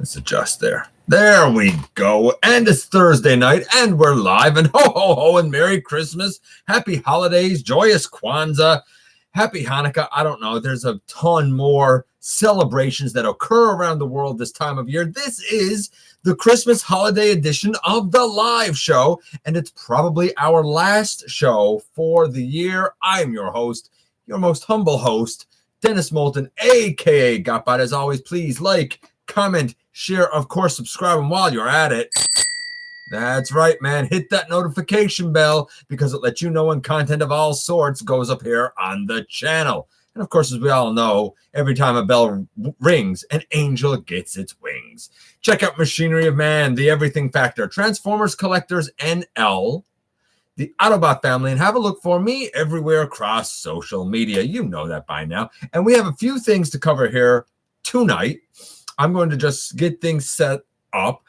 Let's adjust there. There we go. And it's Thursday night, and we're live. And ho, ho, ho, and Merry Christmas. Happy holidays, joyous Kwanzaa, happy Hanukkah. I don't know. There's a ton more celebrations that occur around the world this time of year. This is the Christmas holiday edition of the live show, and it's probably our last show for the year. I'm your host, your most humble host, Dennis Moulton, a.k.a. Gotbot. As always, please like, comment, share, of course, subscribe, and while you're at it, that's right, man, hit that notification bell because it lets you know when content of all sorts goes up here on the channel. And of course, as we all know, every time a bell rings, an angel gets its wings. Check out Machinery of Man, The Everything Factor, Transformers Collectors NL, the Autobot family, and have a look for me everywhere across social media. You know that by now. And we have a few things to cover here tonight. I'm going to just get things set up.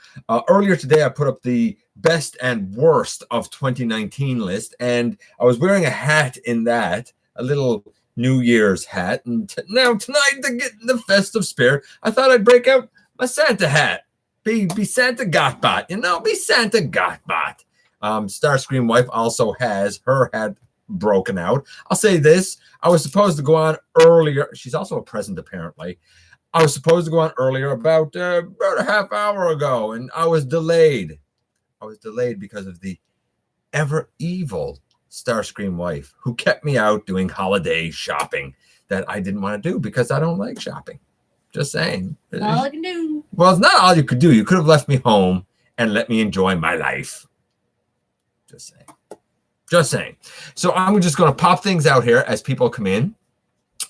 Earlier today, I put up the best and worst of 2019 list, and I was wearing a hat in that, a little New Year's hat. And now tonight, to get in the festive spirit, I thought I'd break out my Santa hat. Be Santa Gotbot, you know, be Santa Gotbot. Starscream wife also has her hat broken out. I'll say this, I was supposed to go on earlier. She's also a present, apparently. I was supposed to go on earlier about a half hour ago, and I was delayed. I was delayed because of the ever evil Starscream wife who kept me out doing holiday shopping that I didn't want to do because I don't like shopping. Just saying. That's all I can do. Well, it's not all you could do. You could have left me home and let me enjoy my life. Just saying. Just saying. So I'm just going to pop things out here as people come in,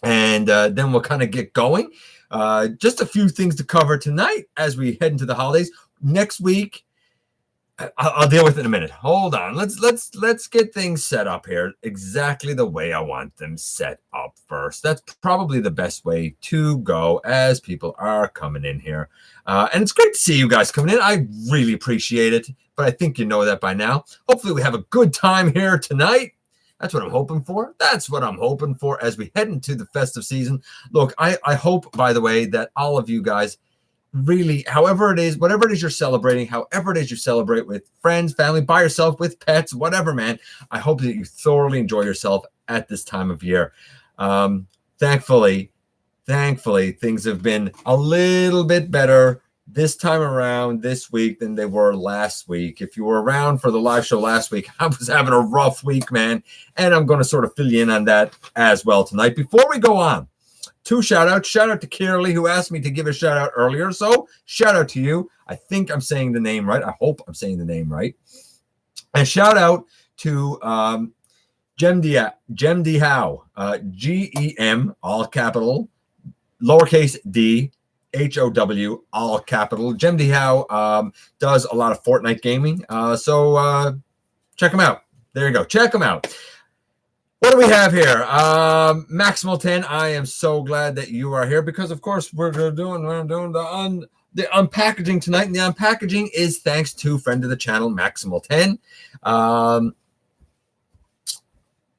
and then we'll kind of get going. Just a few things to cover tonight as we head into the holidays. Next week, I'll deal with it in a minute. Hold on. Let's get things set up here exactly the way I want them set up first. That's probably the best way to go as people are coming in here. And it's great to see you guys coming in. I really appreciate it, but I think you know that by now. Hopefully we have a good time here tonight. That's what I'm hoping for. That's what I'm hoping for as we head into the festive season. Look, I hope, by the way, that all of you guys really, however it is, whatever it is you're celebrating, however it is you celebrate with friends, family, by yourself, with pets, whatever, man, I hope that you thoroughly enjoy yourself at this time of year. Thankfully, things have been a little bit better this time around this week than they were last week. If you were around for the live show last week, I was having a rough week, man, and I'm going to sort of fill you in on that as well tonight. Before we go on, two shout outs. Shout out to Kirley, who asked me to give a shout out earlier, so shout out to you. I think I'm saying the name right. I hope I'm saying the name right. And shout out to Gem D Howe, GEM, all capital, lowercase d, HOW, all capital. Gem D Howe does a lot of Fortnite gaming. So check him out. There you go. Check him out. What do we have here? Maximal 10. I am so glad that you are here because, of course, we're doing the unpackaging tonight. And the unpackaging is thanks to friend of the channel, Maximal 10.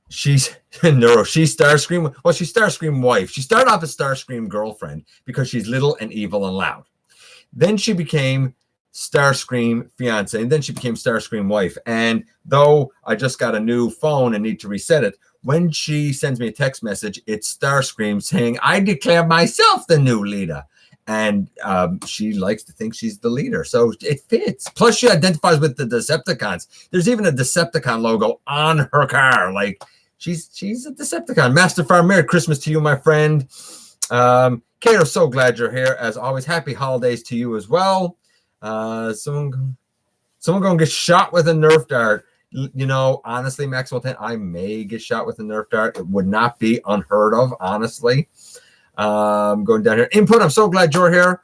She's Starscream. Well, she's Starscream wife. She started off as Starscream girlfriend because she's little and evil and loud. Then she became Starscream fiance, and then she became Starscream wife. And though I just got a new phone and need to reset it, when she sends me a text message, it's Starscream saying, "I declare myself the new leader." And she likes to think she's the leader, so it fits. Plus, she identifies with the Decepticons. There's even a Decepticon logo on her car. Like, she's a Decepticon. Master Farm, Merry Christmas to you, my friend. Kato, so glad you're here. As always, happy holidays to you as well. Someone gonna get shot with a Nerf dart. You know, honestly, Maxwell 10, I may get shot with a Nerf dart. It would not be unheard of, honestly. Going down here. Input, I'm so glad you're here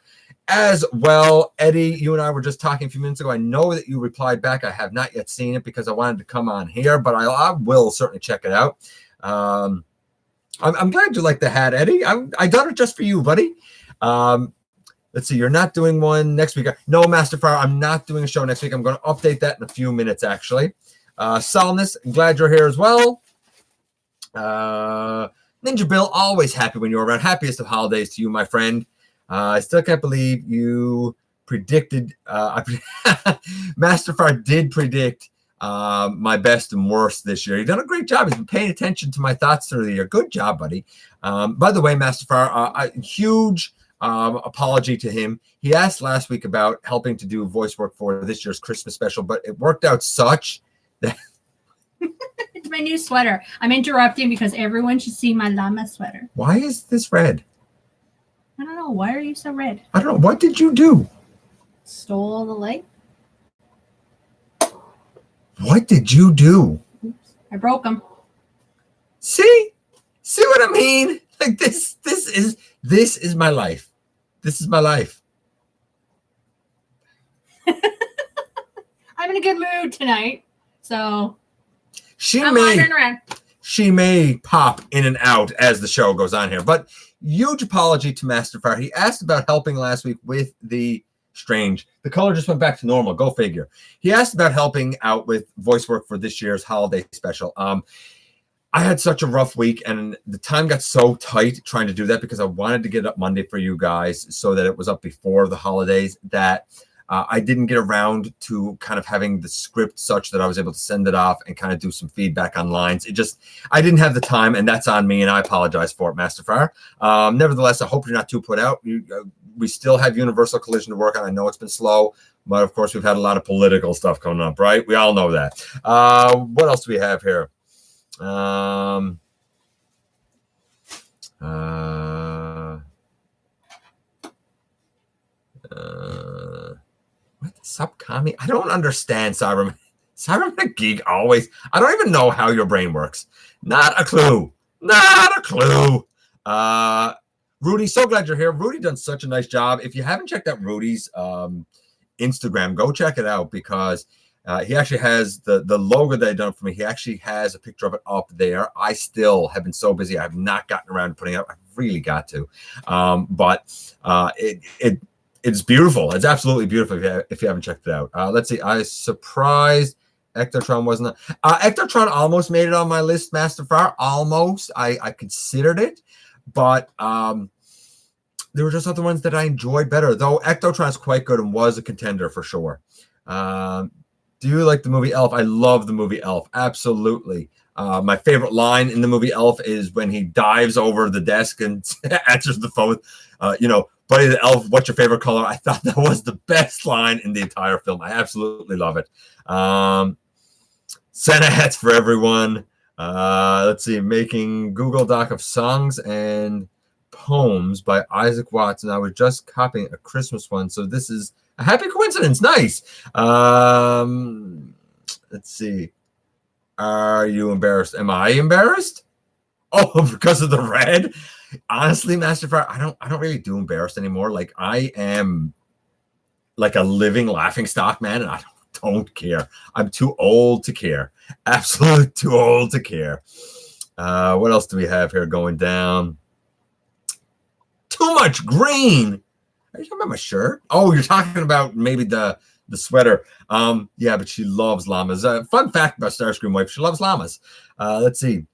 as well. Eddie, you and I were just talking a few minutes ago. I know that you replied back. I have not yet seen it because I wanted to come on here, but I will certainly check it out. I'm glad you like the hat, Eddie. I done it just for you, buddy. Let's see, you're not doing one next week. No, Master Fire, I'm not doing a show next week. I'm going to update that in a few minutes, actually. Solness, I'm glad you're here as well. Ninja Bill, always happy when you're around. Happiest of holidays to you, my friend. I still can't believe you predicted, Masterfire did predict my best and worst this year. He's done a great job. He's been paying attention to my thoughts through the year. Good job, buddy. By the way, Masterfire, a huge apology to him. He asked last week about helping to do voice work for this year's Christmas special, but it worked out such that it's my new sweater. I'm interrupting because everyone should see my llama sweater. Why is this red? I don't know. Why are you so red? I don't know. What did you do? Stole the light. What did you do? Oops. I broke them. See what I mean? Like this is my life. This is my life. I'm in a good mood tonight, so I'm wandering around. She may pop in and out as the show goes on here, but huge apology to Masterfire. He asked about helping last week with the strange. The color just went back to normal. Go figure. He asked about helping out with voice work for this year's holiday special. I had such a rough week, and the time got so tight trying to do that because I wanted to get up Monday for you guys so that it was up before the holidays that I didn't get around to kind of having the script such that I was able to send it off and kind of do some feedback on lines. I didn't have the time, and that's on me, and I apologize for it, Masterfire. Nevertheless, I hope you're not too put out. We still have Universal Collision to work on. I know it's been slow, but of course we've had a lot of political stuff coming up, right? We all know that. What else do we have here? What? Subcommie? I don't understand, Cyberman. Cyberman Geek always. I don't even know how your brain works. Not a clue. Not a clue. Rudy, so glad you're here. Rudy done such a nice job. If you haven't checked out Rudy's Instagram, go check it out because he actually has the logo that he done for me. He actually has a picture of it up there. I still have been so busy. I have not gotten around to putting it up. I really got to. But it's beautiful. It's absolutely beautiful if you haven't checked it out. Let's see. I surprised Ectotron wasn't. Ectotron almost made it on my list, Masterfire. Almost. I considered it. But there were just other ones that I enjoyed better. Though Ectotron is quite good and was a contender for sure. Do you like the movie Elf? I love the movie Elf. Absolutely. My favorite line in the movie Elf is when he dives over the desk and answers the phone. Buddy the Elf, what's your favorite color? I thought that was the best line in the entire film. I absolutely love it. Santa hats for everyone. Let's see. Making Google Doc of songs and poems by Isaac Watts. And I was just copying a Christmas one. So this is a happy coincidence. Nice. Let's see. Are you embarrassed? Am I embarrassed? Oh, because of the red? Honestly, Masterfire, I don't really do embarrassed anymore. Like I am like a living laughing stock, man, and I don't care. I'm too old to care. Absolutely too old to care. What else do we have here going down? Too much green. Are you talking about my shirt? Oh, you're talking about maybe the sweater. Yeah, but she loves llamas. Fun fact about Starscream Wife, she loves llamas. Let's see.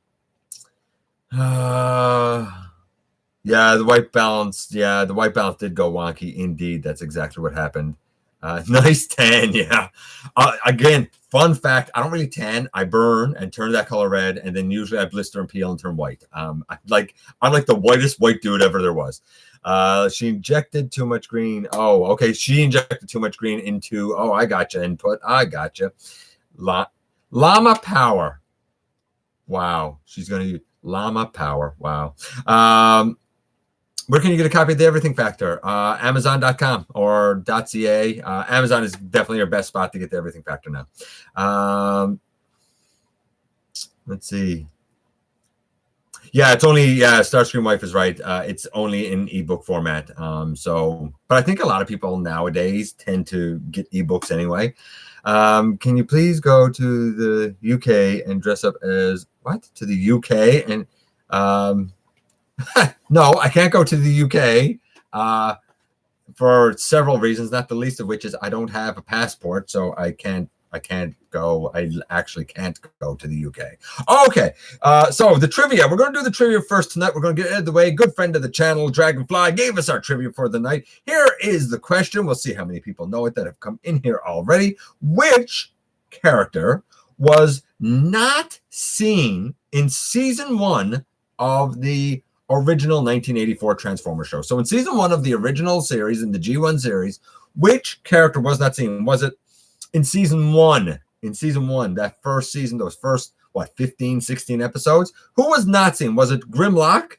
Yeah, the white balance. Yeah, the white balance did go wonky. Indeed, that's exactly what happened. Nice tan. Yeah. Again, fun fact. I don't really tan. I burn and turn that color red, and then usually I blister and peel and turn white. I'm like the whitest white dude ever there was. She injected too much green. Oh, okay. She injected too much green into. Oh, I gotcha. Input. I gotcha. Llama power. Wow. She's gonna use llama power. Wow. Where can you get a copy of the Everything Factor? Amazon.com or .ca. Amazon is definitely your best spot to get the Everything Factor now. Let's see. Yeah, it's only Starscream Wife is right. It's only in ebook format. But I think a lot of people nowadays tend to get ebooks anyway. Can you please go to the UK and dress up as what? To the UK and no, I can't go to the UK for several reasons, not the least of which is I don't have a passport, so I can't I can't go. I actually can't go to the UK. Okay, so the trivia. We're going to do the trivia first tonight. We're going to get out of the way. Good friend of the channel, Dragonfly, gave us our trivia for the night. Here is the question. We'll see how many people know it that have come in here already. Which character was not seen in season 1 of the original 1984 Transformers show? So in season 1 of the original series, in the G1 series, which character was not seen? Was it in season 1? In season 1, that first season, those first, 15, 16 episodes? Who was not seen? Was it Grimlock?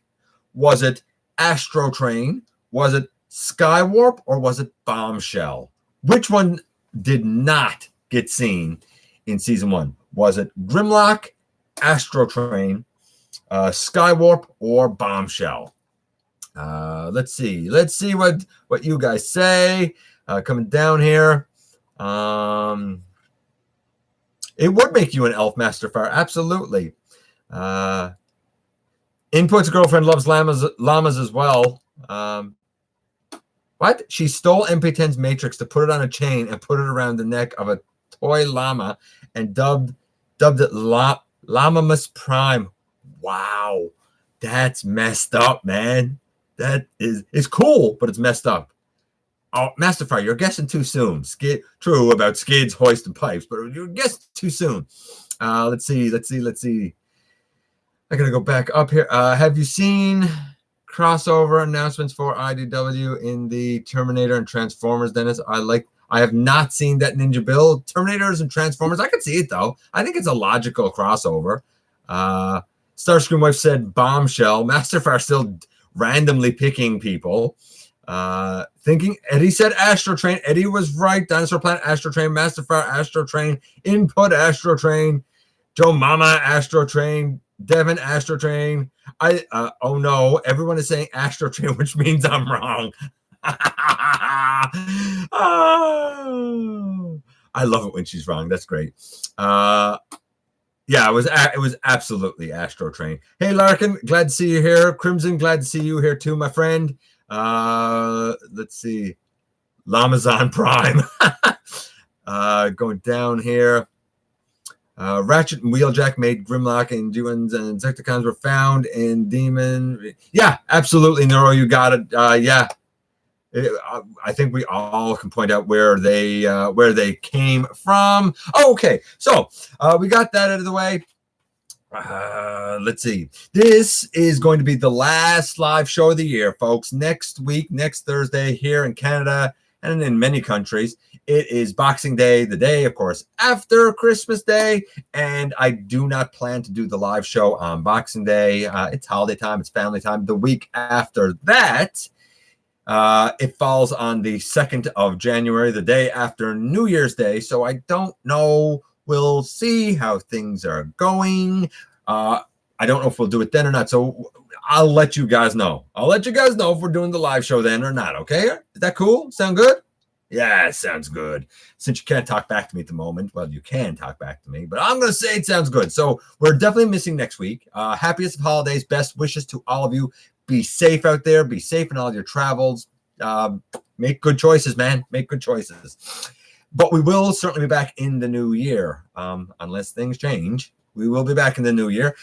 Was it Astro Train? Was it Skywarp? Or was it Bombshell? Which one did not get seen in season 1? Was it Grimlock, Astro Train, Skywarp, or Bombshell? Let's see what you guys say. Coming down here, it would make you an elf, Master Fire. Absolutely. Input's girlfriend loves llamas as well. What? She stole MP10's Matrix to put it on a chain and put it around the neck of a toy llama and dubbed it Llamamus Prime. Wow, that's messed up, man. That is cool, but it's messed up. Oh, Master Fire, you're guessing too soon. True about skids, hoist, and pipes, but you're guessing too soon. Let's see. I gotta go back up here. Have you seen crossover announcements for IDW in the Terminator and Transformers, Dennis? I have not seen that, Ninja Bill. Terminators and Transformers, I can see it though. I think it's a logical crossover. Starscream Wife said Bombshell. Master Fire still randomly picking people. Thinking Eddie said Astro Train. Eddie was right. Dinosaur Planet, Astro Train. Master Fire, Astro Train. Input, Astro Train. Joe Mama, Astro Train. Devin, Astro Train. Oh no, everyone is saying Astro Train, which means I'm wrong. Oh, I love it when she's wrong. That's great. Yeah, it was absolutely Astro Train. Hey Larkin, glad to see you here. Crimson, glad to see you here too, my friend. Let's see. Lamazon Prime. Going down here. Ratchet and Wheeljack made Grimlock and G1s and Insecticons were found in Demon. Yeah, absolutely, Neuro, you got it. Yeah. I think we all can point out where they came from. Oh, okay, so we got that out of the way. Let's see. This is going to be the last live show of the year, folks. Next week, next Thursday, here in Canada and in many countries, it is Boxing Day, the day, of course, after Christmas Day. And I do not plan to do the live show on Boxing Day. It's holiday time. It's family time. The week after that, it falls on the 2nd of January, the day after New Year's Day. So I don't know. We'll see how things are going. I don't know if we'll do it then or not. So I'll let you guys know. I'll let you guys know if we're doing the live show then or not. Okay? Is that cool? Sound good? Yeah, it sounds good. Since you can't talk back to me at the moment, well, you can talk back to me, but I'm going to say it sounds good. So we're definitely missing next week. Happiest of holidays. Best wishes to all of you. Be safe out there. Be safe in all your travels. Make good choices, man. Make good choices. But we will certainly be back in the new year, unless things change. We will be back in the new year.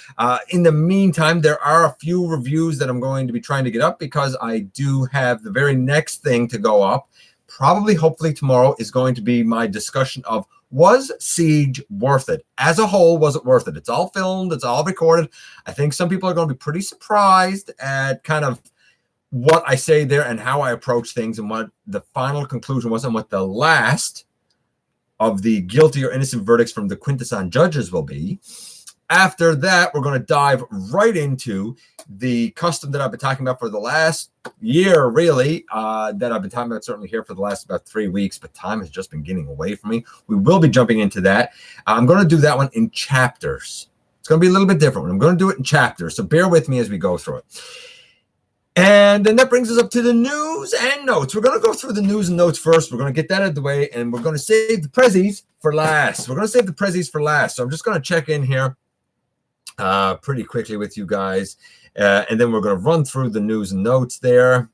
In the meantime, there are a few reviews that I'm going to be trying to get up because I do have the very next thing to go up. Probably, hopefully tomorrow is going to be my discussion of was Siege worth it? As a whole, was it worth it? It's all filmed. It's all recorded. I think some people are going to be pretty surprised at kind of what I say there and how I approach things and what the final conclusion was and what the last of the guilty or innocent verdicts from the Quintesson judges will be. After that, we're going to dive right into the custom that I've been talking about for the last year, really, that I've been talking about certainly here for the last about 3 weeks, but time has just been getting away from me. We will be jumping into that. I'm going to do that one in chapters. It's going to be a little bit different. I'm going to do it in chapters, so bear with me as we go through it. And then that brings us up to the news and notes. We're going to go through the news and notes first. We're going to get that out of the way, and we're going to save the prezzies for last. We're going to save the prezzies for last. So I'm just going to check in here pretty quickly with you guys. And then we're going to run through the news and notes there.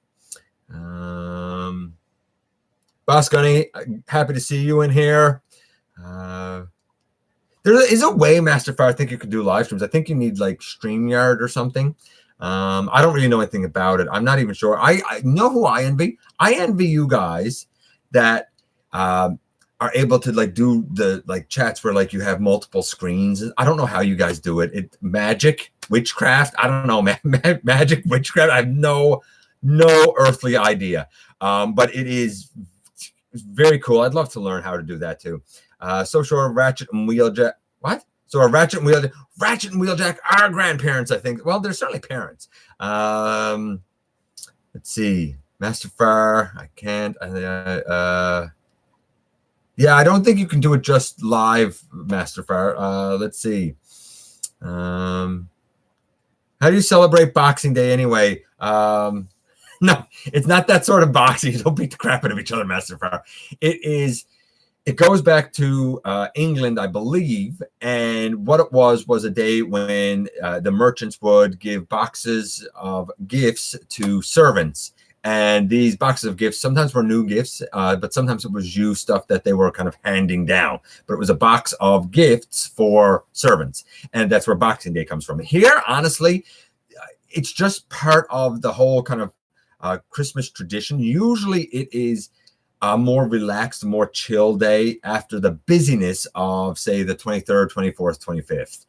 Boss Gunny, happy to see you in here. There is a way, Masterfire, I think you could do live streams. I think you need like StreamYard or something. I don't really know anything about it. I'm not even sure. I know who I envy. I envy you guys that are able to like do the like chats where like you have multiple screens. I don't know how you guys do it. It magic, witchcraft. I don't know, magic, witchcraft. I have no earthly idea. But it is very cool. I'd love to learn how to do that too. So sure, Ratchet and Wheeljack. What? So a Ratchet and Wheeljack are grandparents, I think. Well, they're certainly parents. Let's see. Masterfire. I can't. Yeah, I don't think you can do it just live, Masterfire. Let's see. How do you celebrate Boxing Day anyway? No, it's not that sort of boxing. Don't beat the crap out of each other, Masterfire. It goes back to England, I believe, and what it was a day when the merchants would give boxes of gifts to servants. And these boxes of gifts sometimes were new gifts, but sometimes it was used stuff that they were kind of handing down. But it was a box of gifts for servants, and that's where Boxing Day comes from. Here, honestly, it's just part of the whole kind of Christmas tradition. Usually it is a more relaxed, more chill day after the busyness of, say, the 23rd, 24th, 25th.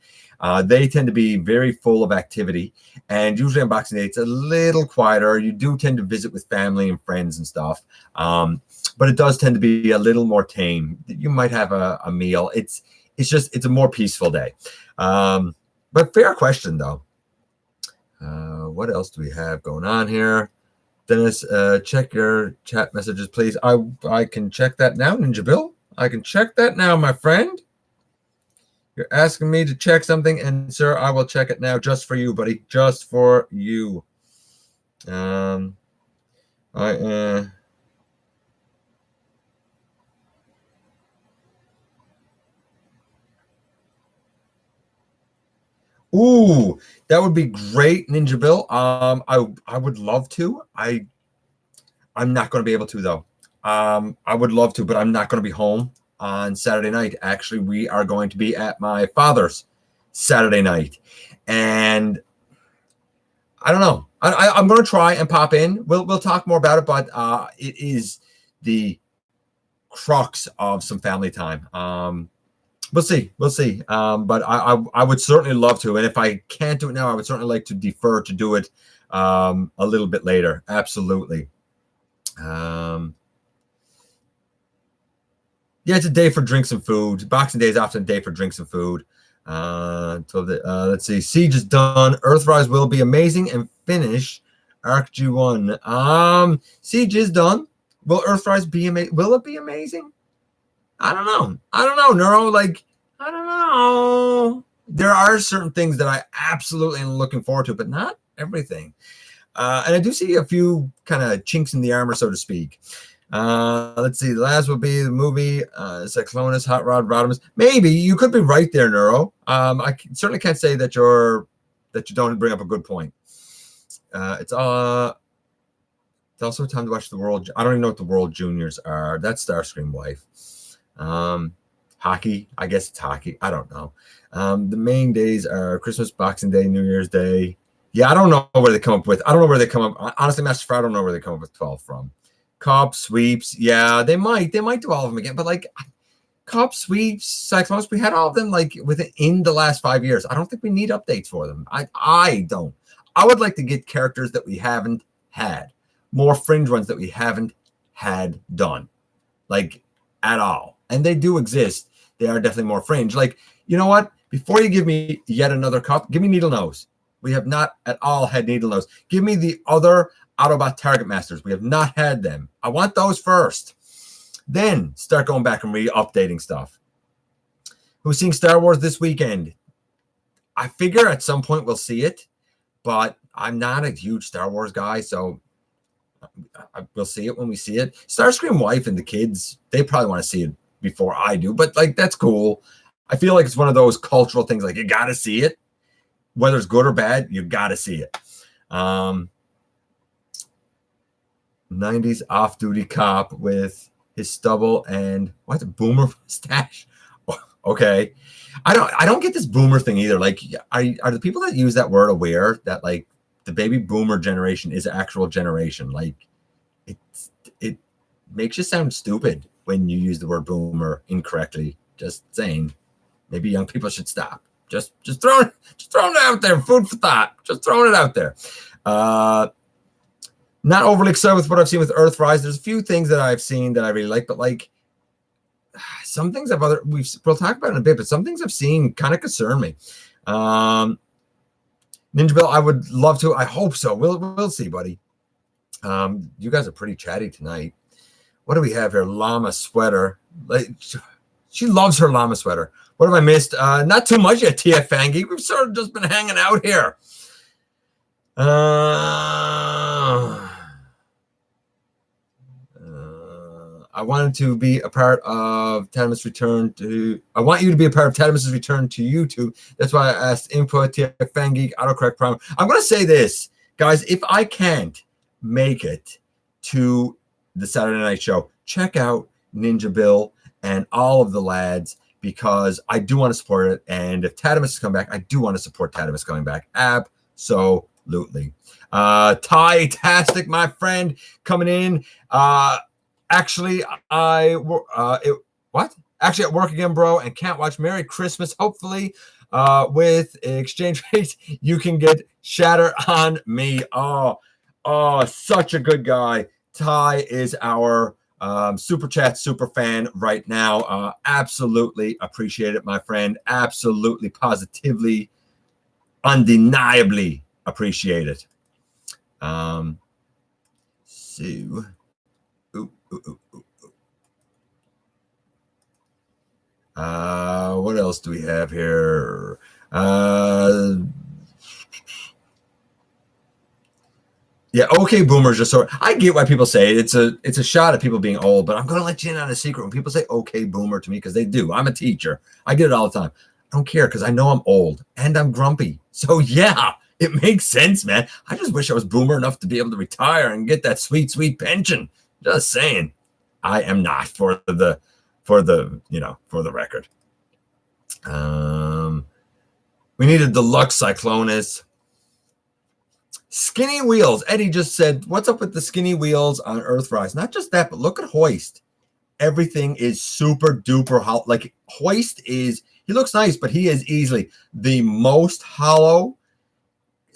They tend to be very full of activity, and usually on Boxing Day, it's a little quieter. You do tend to visit with family and friends and stuff, but it does tend to be a little more tame. You might have a meal. It's a more peaceful day. But fair question, though. What else do we have going on here? Dennis, check your chat messages, please. I can check that now, Ninja Bill. I can check that now, my friend. You're asking me to check something, and sir, I will check it now just for you, buddy. Just for you. Ooh, that would be great, Ninja Bill. I would love to. I'm not going to be able to though. I would love to, but I'm not going to be home on Saturday night. Actually, we are going to be at my father's Saturday night, and I don't know. I'm going to try and pop in. We'll talk more about it, but it is the crux of some family time. We'll see. But I would certainly love to, and if I can't do it now, I would certainly like to defer to do it a little bit later. Absolutely. Yeah, it's a day for drinks and food. Boxing Day is often a day for drinks and food. Let's see. Siege is done. Earthrise will be amazing and finish Arc G1. Siege is done. Will Earthrise be amazing? Will it be amazing? I don't know, Neuro. Like, I don't know. There are certain things that I absolutely am looking forward to, but not everything. And I do see a few kind of chinks in the armor, so to speak. Let's see. The last will be the movie Cyclonus, Hot Rod, Rodimus. Maybe you could be right there, Neuro. I certainly can't say that you don't bring up a good point. It's also time to watch the World. I don't even know what the World Juniors are. That's Starscream wife. Hockey. I guess it's hockey. I don't know. The main days are Christmas, Boxing Day, New Year's Day. Yeah, I don't know where they come up with. I don't know where they come up. Honestly, Master Fry, I don't know where they come up with 12 from. Cup sweeps. Yeah, they might do all of them again. But like Cup sweeps, Cyclones, we had all of them like within the last 5 years. I don't think we need updates for them. I don't. I would like to get characters that we haven't had, more fringe ones that we haven't had done, like at all. And they do exist. They are definitely more fringe. Like, you know what? Before you give me yet another cup, give me Needle Nose. We have not at all had Needle Nose. Give me the other Autobot Target Masters. We have not had them. I want those first. Then start going back and re-updating stuff. Who's seeing Star Wars this weekend? I figure at some point we'll see it, but I'm not a huge Star Wars guy, so we'll see it when we see it. Starscream wife and the kids, they probably want to see it before I do, but like that's cool. I feel like it's one of those cultural things, like you got to see it. Whether it's good or bad, you got to see it. 90s off-duty cop with his stubble and what's a boomer mustache. Okay. I don't get this boomer thing either. Like, are the people that use that word aware that like the baby boomer generation is an actual generation? Like, it makes you sound stupid when you use the word boomer incorrectly. Just saying, maybe young people should stop. Just throwing it out there. Food for thought. Just throwing it out there. Not overly excited with what I've seen with Earthrise. There's a few things that I've seen that I really like, but like some things we'll talk about in a bit, but some things I've seen kind of concern me. Ninja Bill, I would love to. I hope so. We'll see, buddy. You guys are pretty chatty tonight. What do we have here? Llama sweater. Like, she loves her llama sweater. What have I missed? Not too much yet, TF Fangy. We've sort of just been hanging out here. I wanted to be a part of Tadimus' return to. I want you to be a part of Tadimus' return to YouTube. That's why I asked input, TF Fangy, autocorrect prime. I'm going to say this, guys. If I can't make it to the Saturday night show, check out Ninja Bill and all of the lads, because I do want to support it. And if Tadimus is coming back, I do want to support Tadimus coming back. Absolutely. Ty-tastic, my friend, coming in. Actually, Actually, at work again, bro, and can't watch. Merry Christmas. Hopefully, with exchange rates, you can get Shatter on me. Oh, such a good guy. Ty is our super chat super fan right now. Absolutely appreciate it, my friend. Absolutely, positively, undeniably appreciate it. So, what else do we have here? Yeah, okay, boomers are sort. I get why people say it. It's a shot at people being old, but I'm going to let you in on a secret. When people say okay, boomer to me, because they do. I'm a teacher. I get it all the time. I don't care, because I know I'm old and I'm grumpy. So yeah, it makes sense, man. I just wish I was boomer enough to be able to retire and get that sweet, sweet pension. Just saying. I am not, for the record. We need a deluxe Cyclonus. Skinny wheels. Eddie just said, what's up with the skinny wheels on Earthrise? Not just that, but look at Hoist. Everything is super duper hollow. Like, Hoist he looks nice, but he is easily the most hollow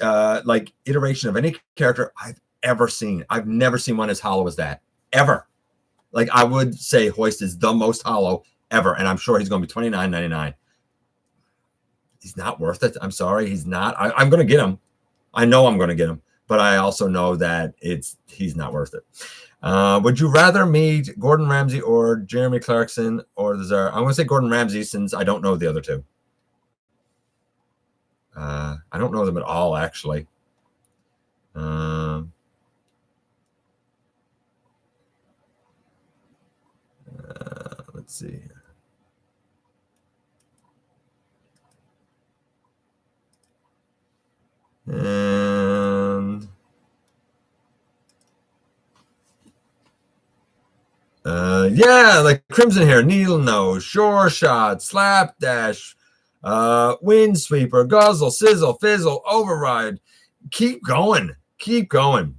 like iteration of any character I've ever seen. I've never seen one as hollow as that, ever. Like, I would say Hoist is the most hollow ever, and I'm sure he's going to be $29.99. He's not worth it. I'm sorry, he's not. I'm going to get him. I know I'm going to get him, but I also know that he's not worth it. Would you rather meet Gordon Ramsay or Jeremy Clarkson or the Czar? I'm going to say Gordon Ramsay, since I don't know the other two. I don't know them at all, actually. Let's see. And yeah, like Crimson Hair, Needle Nose, Shore Shot, Slapdash, Windsweeper, Guzzle, Sizzle, Fizzle, Override. Keep going. Keep going.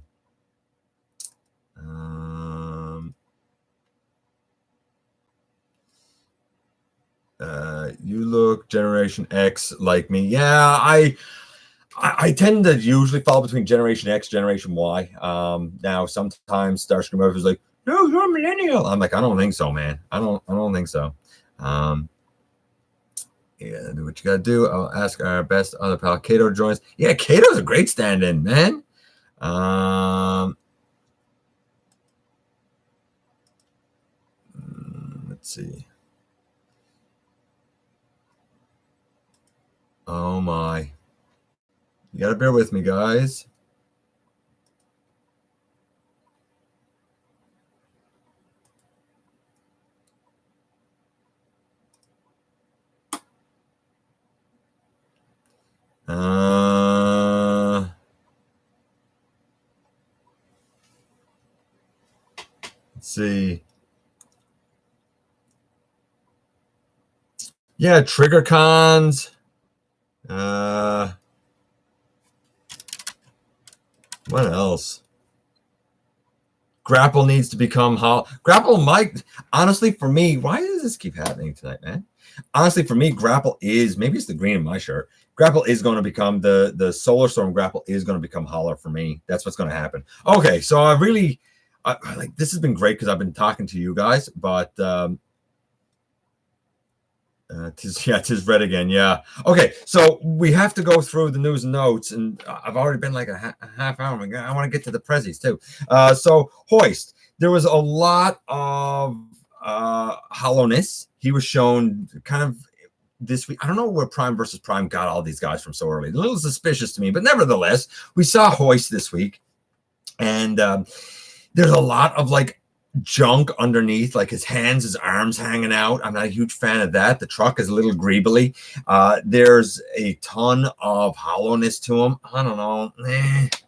You look Generation X like me. Yeah, I tend to usually fall between Generation X, Generation Y. Now sometimes Starscream is like, no, you're a millennial. I'm like, I don't think so, man. I don't think so. Yeah, do what you gotta do. I'll ask our best other pal. Kato joins. Yeah, Kato's a great stand-in, man. Let's see. Oh my. You gotta bear with me, guys. Let's see. Yeah, trigger cons. What else? Grapple needs to become Grapple might, honestly, for me, why does this keep happening tonight, man? Honestly, for me, Grapple is, maybe it's the green in my shirt. Grapple is going to become the Solar Storm Grapple is going to become Holler for me. That's what's going to happen. Okay, so I really, like, this has been great because I've been talking to you guys, but tis red again. Yeah. Okay. So we have to go through the news and notes, and I've already been like a half hour. I want to get to the prezzies too. So Hoist, there was a lot of hollowness. He was shown kind of this week. I don't know where Prime versus Prime got all these guys from so early. A little suspicious to me, but nevertheless, we saw Hoist this week, and there's a lot of like junk underneath, like his hands, his arms hanging out. I'm not a huge fan of that. The truck is a little greebly. There's a ton of hollowness to him. I don't know.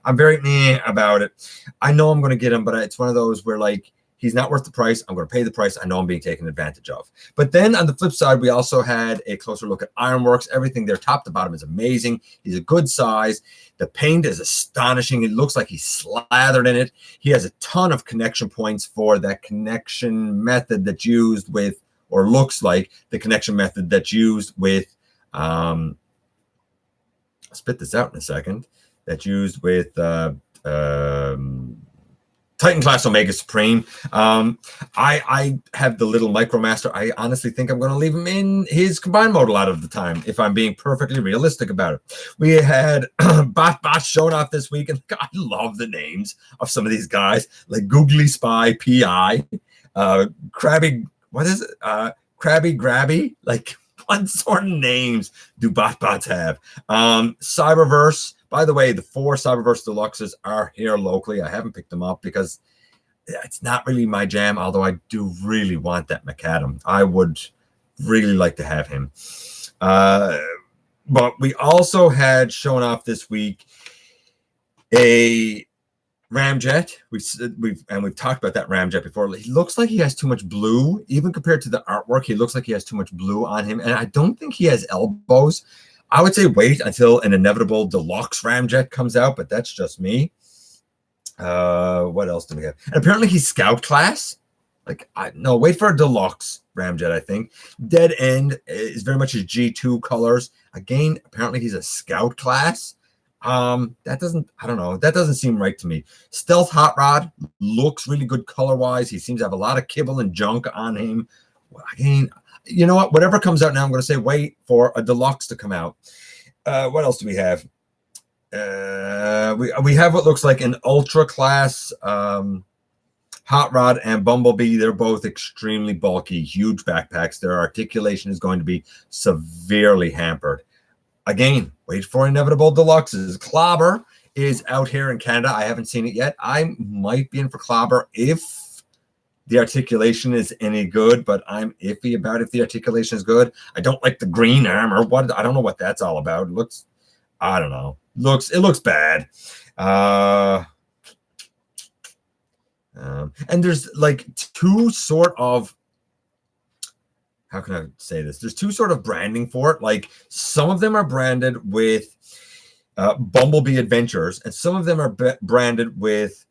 I'm very about it. I know I'm going to get him, but it's one of those where like he's not worth the price. I'm going to pay the price. I know I'm being taken advantage of. But then on the flip side, we also had a closer look at Ironworks. Everything there, top to bottom, is amazing. He's a good size. The paint is astonishing. It looks like he's slathered in it. He has a ton of connection points for that connection method that's used with, or looks like the connection method that's used with, I'll spit this out in a second, that's used with Titan Class Omega Supreme. I have the little Micromaster. I honestly think I'm going to leave him in his combined mode a lot of the time, if I'm being perfectly realistic about it. We had BotBots shown off this week, and I love the names of some of these guys, like Googly Spy PI, Krabby, what is it? Krabby Grabby? Like, what sort of names do BotBots have? Cyberverse. By the way, the 4 Cyberverse Deluxes are here locally. I haven't picked them up because it's not really my jam, although I do really want that Macadam. I would really like to have him. But we also had shown off this week a Ramjet. We've talked about that Ramjet before. He looks like he has too much blue, even compared to the artwork. He looks like he has too much blue on him, and I don't think he has elbows. I would say wait until an inevitable deluxe Ramjet comes out, but that's just me. What else do we have? And apparently he's Scout class. Like, no, wait for a deluxe Ramjet, I think. Dead End is very much his G2 colors. Again, apparently he's a Scout class. That doesn't seem right to me. Stealth Hot Rod looks really good color-wise. He seems to have a lot of kibble and junk on him. Again, you know what? Whatever comes out now, I'm going to say wait for a deluxe to come out. What else do we have? We have what looks like an ultra class Hot Rod and Bumblebee. They're both extremely bulky, huge backpacks. Their articulation is going to be severely hampered. Again, wait for inevitable deluxes. Clobber is out here in Canada. I haven't seen it yet. I might be in for Clobber if the articulation is any good, but I'm iffy about if the articulation is good. I don't like the green armor. What, I don't know what that's all about. It looks, I don't know. It looks bad. And there's like two sort of, how can I say this? There's two sort of branding for it. Like, some of them are branded with Bumblebee Adventures, and some of them are branded with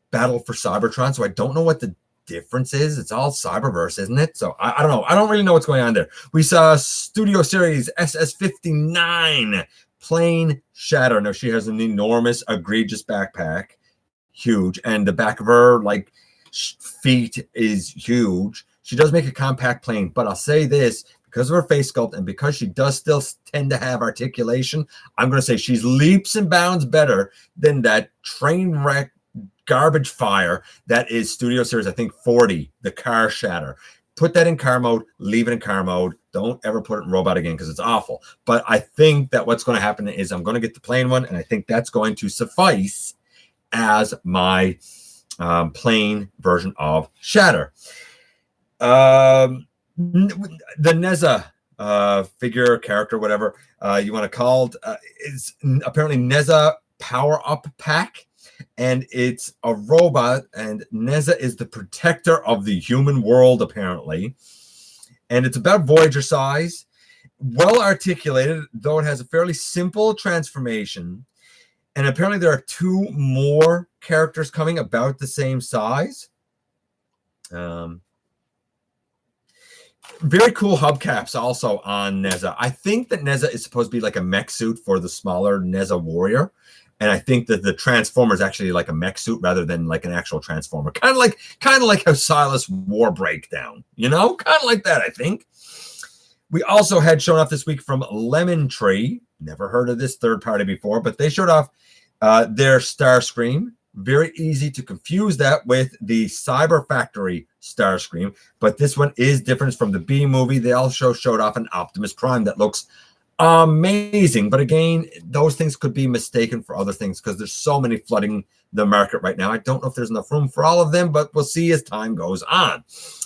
Battle for Cybertron. So I don't know what the difference is. It's all Cyberverse, isn't it? So I don't know. I don't really know what's going on there. We saw Studio Series SS59 Plain Shatter. Now, she has an enormous, egregious backpack, huge, and the back of her like feet is huge. She does make a compact plane, but I'll say this, because of her face sculpt and because she does still tend to have articulation, I'm going to say she's leaps and bounds better than that train wreck garbage fire that is Studio Series, I think, 40, the Car Shatter. Put that in car mode, leave it in car mode. Don't ever put it in robot again because it's awful. But I think that what's going to happen is I'm going to get the plain one, and I think that's going to suffice as my plain version of Shatter. The Nezha figure, character, whatever you want to call it, is apparently Nezha Power Up Pack, and it's a robot, and Nezha is the protector of the human world, apparently. and it's about Voyager size. Well articulated, though it has a fairly simple transformation. And apparently there are 2 more characters coming about the same size. Very cool hubcaps also on Nezha. I think that Nezha is supposed to be like a mech suit for the smaller Nezha warrior. And I think that the Transformer is actually like a mech suit rather than like an actual Transformer. Kind of like how Silas wore Breakdown, you know? Kind of like that, I think. We also had shown off this week from Lemon Tree. Never heard of this third party before, but they showed off their Starscream. Very easy to confuse that with the Cyber Factory Starscream, but this one is different from the B movie. They also showed off an Optimus Prime that looks amazing, but again, those things could be mistaken for other things because there's so many flooding the market right now. I don't know if there's enough room for all of them, but we'll see as time goes on.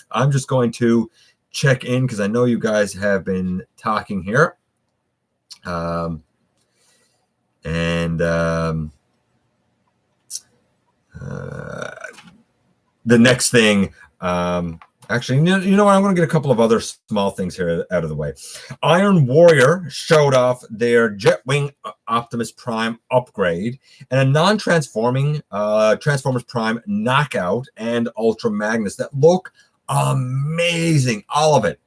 I'm just going to check in because I know you guys have been talking here. The next thing, actually, you know what? I'm going to get a couple of other small things here out of the way. Iron Warrior showed off their Jetwing Optimus Prime upgrade and a non-transforming Transformers Prime Knockout and Ultra Magnus that look amazing. All of it,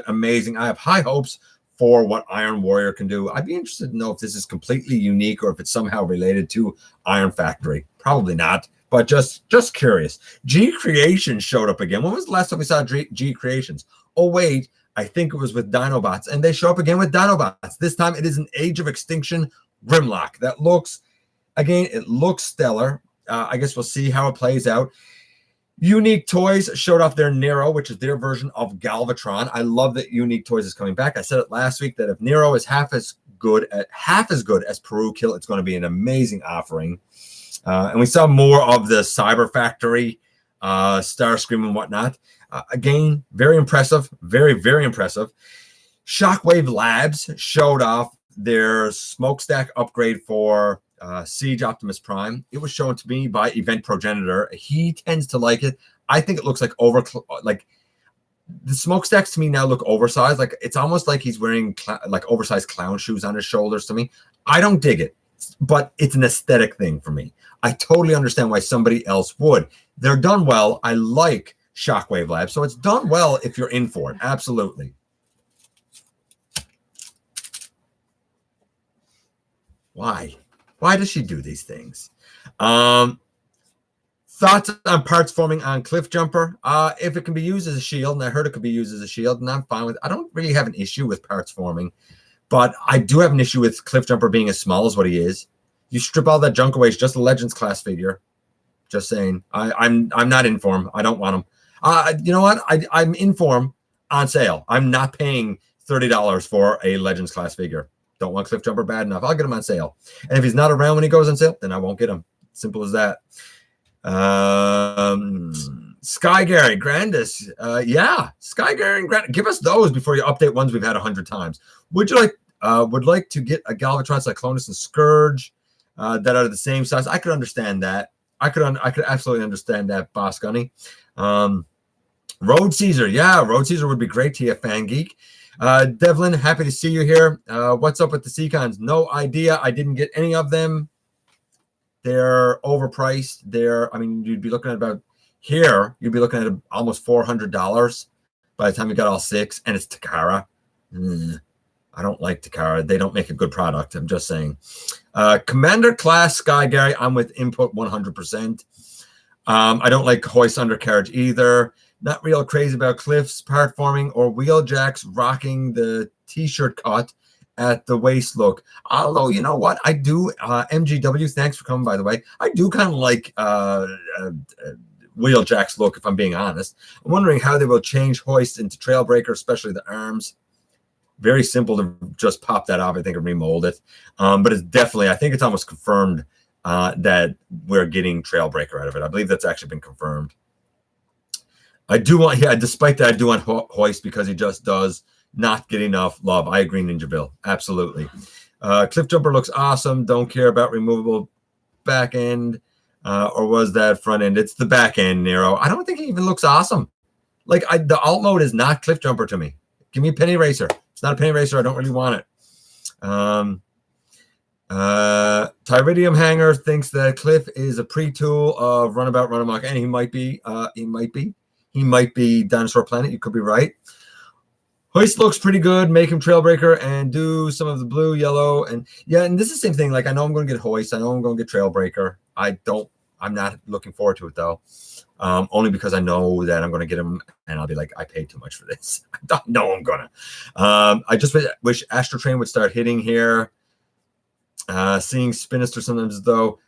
amazing. I have high hopes for what Iron Warrior can do. I'd be interested to know if this is completely unique or if it's somehow related to Iron Factory. Probably not, but just curious. G Creations showed up again. When was the last time we saw G Creations? Oh, wait, I think it was with Dinobots, and they show up again with Dinobots. This time it is an Age of Extinction Grimlock that looks, again, it looks stellar. I guess we'll see how it plays out. Unique Toys showed off their Nero, which is their version of Galvatron. I love that Unique Toys is coming back. I said it last week that if Nero is half as good as Peru Kill, it's going to be an amazing offering. And we saw more of the Cyber Factory, Starscream and whatnot. Again, very impressive. Very, very impressive. Shockwave Labs showed off their smokestack upgrade for Siege Optimus Prime. It was shown to me by Event Progenitor. He tends to like it. I think it looks like the smokestacks to me now look oversized. Like it's almost like he's wearing like oversized clown shoes on his shoulders to me. I don't dig it, but it's an aesthetic thing for me. I totally understand why somebody else would. They're done well. I like Shockwave Labs, so it's done well if you're in for it. Absolutely. Why? Why does she do these things? Thoughts on parts forming on Cliff Jumper? If it can be used as a shield, and I heard it could be used as a shield, and I'm fine with it. I don't really have an issue with parts forming, but I do have an issue with Cliff Jumper being as small as what he is. You strip all that junk away, it's just a Legends class figure. Just saying. I'm not in for him. I don't want him. You know what? I'm in for him on sale. I'm not paying $30 for a Legends class figure. Don't want Cliff Jumper bad enough. I'll get him on sale. And if he's not around when he goes on sale, then I won't get him. Simple as that. Sky Gary, Grandis. Yeah, Sky Gary and Grandis. Give us those before you update ones we've had 100 times. Would like to get a Galvatron, Cyclonus, and Scourge that are the same size. I could understand that. I could absolutely understand that, Boss Gunny. Road Caesar. Yeah, Road Caesar would be great to you, Fan Geek. Devlin, happy to see you here. What's up with the Seacons? No idea. I didn't get any of them. They're overpriced. You'd be looking at about here. You'd be looking at almost $400 by the time you got all 6, and it's Takara. I don't like Takara. They don't make a good product. I'm just saying. Commander Class Sky Gary, I'm with input 100%. I don't like Hoist Undercarriage either. Not real crazy about Cliff's part forming or Wheeljacks rocking the t-shirt cut at the waist look. Although, you know what? I do, MGW, thanks for coming, by the way. I do kind of like Wheeljack's look, if I'm being honest. I'm wondering how they will change Hoist into Trailbreaker, especially the arms. Very simple to just pop that off, I think, and remold it. But it's definitely, I think it's almost confirmed that we're getting Trailbreaker out of it. I believe that's actually been confirmed. I do want, despite that, I do want Hoist because he just does not get enough love. I agree, Ninjaville. Absolutely. Cliff Jumper looks awesome. Don't care about removable back end. Or was that front end? It's the back end, Nero. I don't think he even looks awesome. Like the alt mode is not Cliff Jumper to me. Give me a penny racer. It's not a penny racer. I don't really want it. Tyridium Hanger thinks that Cliff is a pre-tool of Runabout Run Amok, and he might be. He might be Dinosaur Planet. You could be right. Hoist looks pretty good. Make him Trailbreaker and do some of the blue, yellow, and yeah. And this is the same thing. Like I know I'm going to get Hoist. I know I'm going to get Trailbreaker. I'm not looking forward to it though. Only because I know that I'm going to get him, and I'll be like, I paid too much for this. I don't know I'm gonna. I just wish Astro Train would start hitting here. Seeing Spinister sometimes though.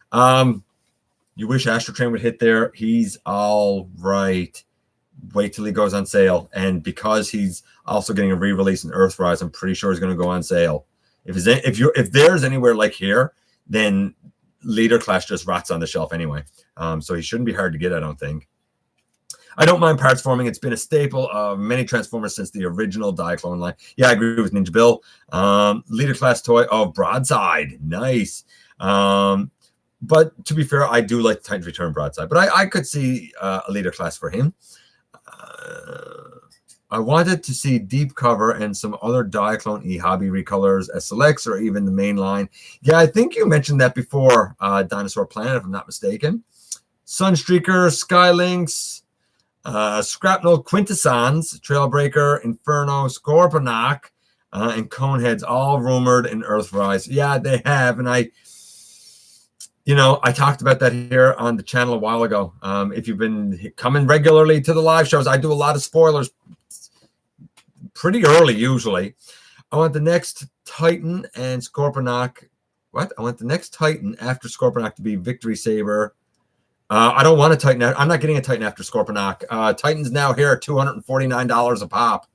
You wish Astro Train would hit there. He's all right. Wait till he goes on sale, and because he's also getting a re-release in Earthrise, I'm pretty sure he's going to go on sale. If there's anywhere like here, then Leader Clash just rots on the shelf anyway. So he shouldn't be hard to get, I don't think. I don't mind parts forming. It's been a staple of many Transformers since the original Diaclone line. Yeah, I agree with Ninja Bill. Leader Class toy of Broadside. Nice. But to be fair, I do like Titans Return Broadside. But I could see a Leader Class for him. I wanted to see Deep Cover and some other Diaclone E-Hobby recolors as selects or even the main line. Yeah, I think you mentioned that before, Dinosaur Planet, if I'm not mistaken. Sunstreaker, Skylynx, Scrapnel, Quintessons, Trailbreaker, Inferno, Scorponok, and Coneheads, all rumored in Earthrise. Yeah, they have, and I talked about that here on the channel a while ago. If you've been coming regularly to the live shows, I do a lot of spoilers pretty early usually. I want the next Titan and Scorponok. What? I want the next Titan after Scorponok to be Victory Saber. I don't want a Titan. I'm not getting a Titan after Scorponok. Titans now here at $249 a pop.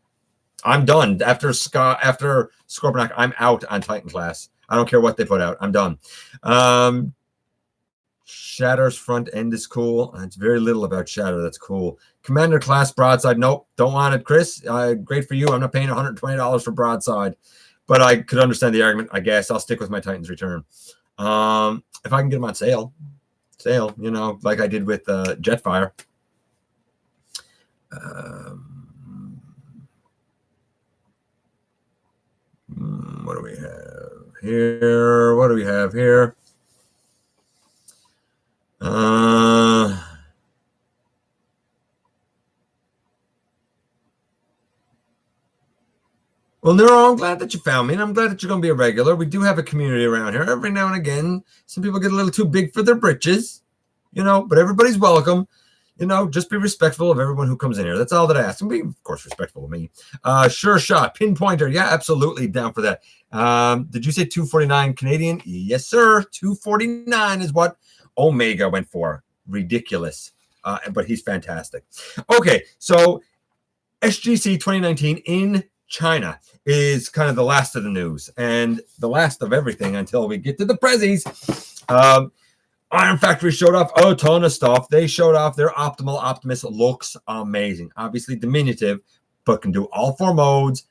I'm done. After Scorponok, I'm out on Titan class. I don't care what they put out. I'm done. Shatter's front end is cool. It's very little about Shatter that's cool. Commander class Broadside. Nope, don't want it, Chris. Great for you. I'm not paying $120 for Broadside, but I could understand the argument. I guess I'll stick with my Titans Return. If I can get them on sale, like I did with Jetfire. What do we have here? What do we have here? Well, Nero, I'm glad that you found me, and I'm glad that you're going to be a regular. We do have a community around here. Every now and again, some people get a little too big for their britches, but everybody's welcome. Just be respectful of everyone who comes in here. That's all that I ask. And be, of course, respectful of me. Sure shot. Pinpointer. Yeah, absolutely down for that. Did you say $249 Canadian? Yes, sir. $249 is what Omega went for. Ridiculous. But he's fantastic. Okay, so SGC 2019 in China is kind of the last of the news and the last of everything until we get to the prezzies. Iron Factory showed off a ton of stuff. They showed off their Optimal Optimus. Looks amazing. Obviously diminutive, but can do all four modes.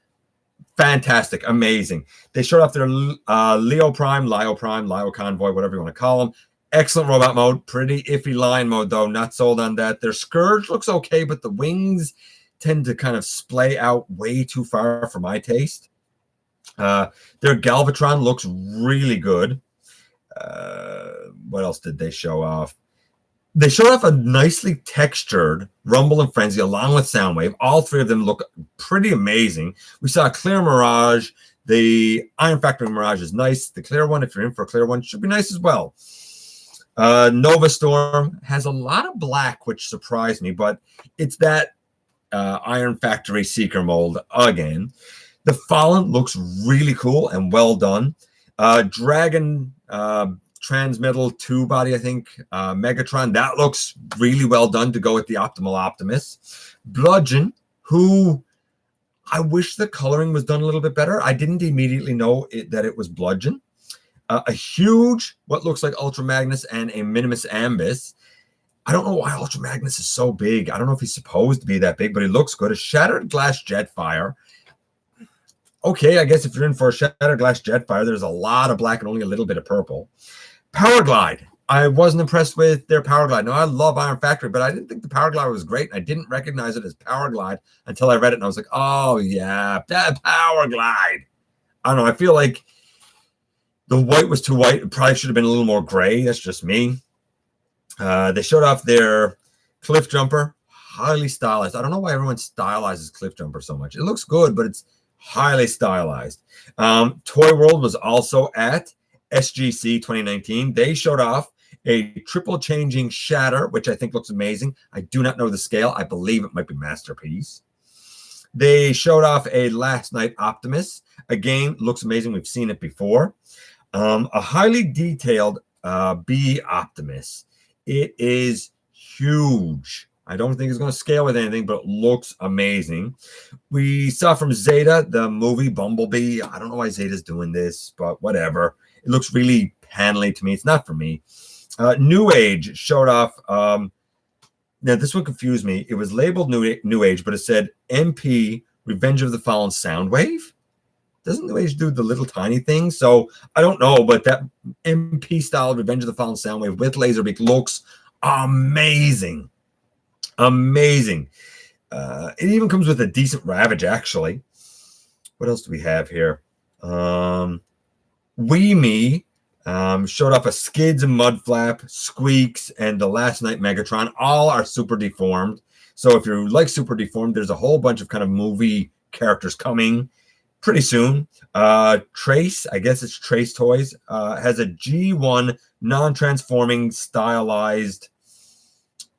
Fantastic. Amazing. They showed off their Lio Convoy, whatever you want to call them. Excellent robot mode. Pretty iffy line mode, though. Not sold on that. Their Scourge looks okay, but the wings tend to kind of splay out way too far for my taste. Their Galvatron looks really good. What else did they show off? They showed off a nicely textured Rumble and Frenzy along with Soundwave. All three of them look pretty amazing. We saw a clear Mirage. The Iron Factory Mirage is nice. The clear one, if you're in for a clear one, should be nice as well. Nova Storm has a lot of black, which surprised me, but it's that Iron Factory Seeker mold again. The Fallen looks really cool and well done. Dragon Transmetal 2 body, I think. Megatron, that looks really well done to go with the Optimal Optimus. Bludgeon, who I wish the coloring was done a little bit better. I didn't immediately know that it was Bludgeon. A huge, what looks like Ultra Magnus and a Minimus Ambus. I don't know why Ultra Magnus is so big. I don't know if he's supposed to be that big, but he looks good. A Shattered Glass Jetfire. Okay, I guess if you're in for a Shattered Glass Jetfire, there's a lot of black and only a little bit of purple. Power Glide. I wasn't impressed with their Power Glide. No, I love Iron Factory, but I didn't think the Power Glide was great. I didn't recognize it as Power Glide until I read it, and I was like, oh, yeah, that Power Glide. I don't know. I feel like the white was too white. It probably should have been a little more gray. That's just me. They showed off their Cliff Jumper, highly stylized. I don't know why everyone stylizes Cliff Jumper so much. It looks good, but it's highly stylized. Toy World was also at SGC 2019. They showed off a triple changing shatter, which I think looks amazing. I do not know the scale. I believe it might be Masterpiece. They showed off a Last Night Optimus. Again, looks amazing. We've seen it before. A highly detailed B Optimus. It is huge. I don't think it's going to scale with anything, but it looks amazing. We saw from Zeta the movie Bumblebee. I don't know why Zeta's doing this, but whatever. It looks really panely to me. It's not for me. New Age showed off. Now, this one confused me. It was labeled New Age, but it said MP Revenge of the Fallen Soundwave. Doesn't New Age do the little tiny thing? So I don't know, but that MP style Revenge of the Fallen Soundwave with Laserbeak looks amazing. Amazing. It even comes with a decent Ravage, actually. What else do we have here? Wee Me showed off a Skids and Mudflap, Squeaks, and the Last Night Megatron. All are super deformed. So if you like super deformed, there's a whole bunch of kind of movie characters coming pretty soon. Trace, I guess it's Trace Toys, has a G1 non-transforming stylized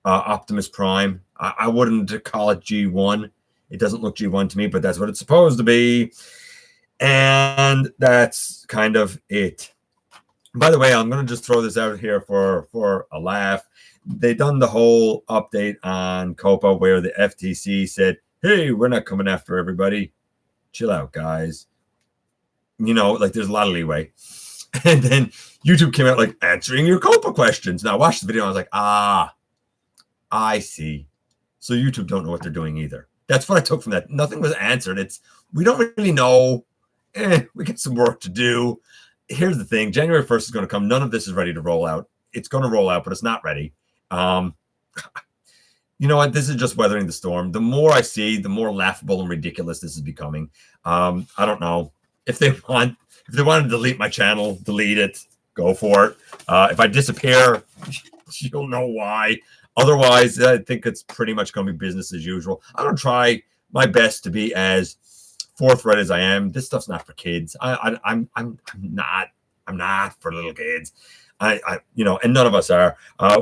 Optimus Prime. I wouldn't call it G1. It doesn't look G1 to me, but that's what it's supposed to be. And that's kind of it. By the way, I'm going to just throw this out here for a laugh. They done the whole update on Copa where the FTC said, hey, we're not coming after everybody. Chill out, guys. You know, like there's a lot of leeway. And then YouTube came out like answering your Copa questions. Now I watched the video and I was like, I see. So YouTube don't know what they're doing either. That's what I took from that. Nothing was answered. We don't really know. We got some work to do. Here's the thing. January 1st is going to come. None of this is ready to roll out. It's going to roll out, but it's not ready. You know what? This is just weathering the storm. The more I see, the more laughable and ridiculous this is becoming. I don't know. If they want to delete my channel, delete it. Go for it. If I disappear, you'll know why. Otherwise, I think it's pretty much going to be business as usual. I'm going to try my best to be as forthright as I am. This stuff's not for kids. I'm not for little kids. You know, and none of us are.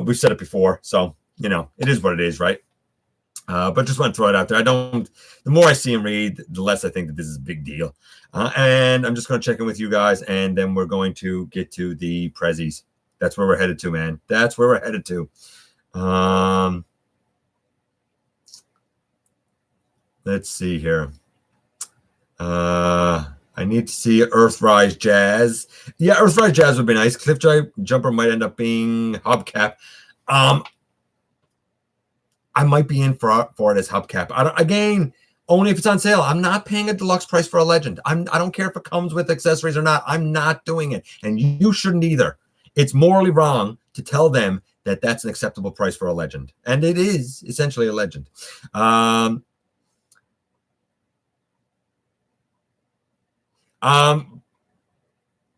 We've said it before, so you know, it is what it is, right? But just want to throw it out there. The more I see and read, the less I think that this is a big deal. And I'm just going to check in with you guys, and then we're going to get to the prezzies. That's where we're headed to, man. That's where we're headed to. Let's see here. I need to see Earthrise Jazz. Yeah, Earthrise Jazz would be nice. Cliff Jumper might end up being hubcap. I might be in for it as hubcap. Again, only if it's on sale. I'm not paying a deluxe price for a Legend. I don't care if it comes with accessories or not. I'm not doing it, and you shouldn't either. It's morally wrong to tell them that that's an acceptable price for a Legend, and it is essentially a Legend.